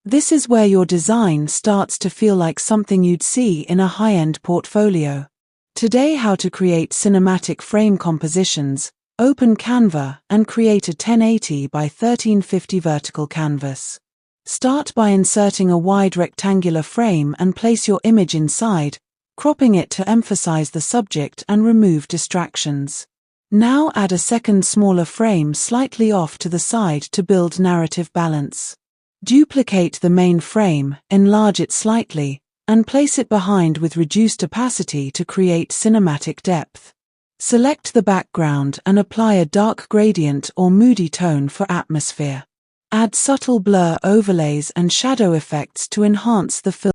This is where your design starts to feel like something you'd see in a high-end portfolio. Today, how to create cinematic frame compositions. Open Canva and create a 1080 by 1350 vertical canvas. Start by inserting a wide rectangular frame and place your image inside, cropping it to emphasize the subject and remove distractions. Now add a second smaller frame slightly off to the side to build narrative balance. Duplicate the main frame, enlarge it slightly, and place it behind with reduced opacity to create cinematic depth. Select the background and apply a dark gradient or moody tone for atmosphere. Add subtle blur overlays and shadow effects to enhance the film.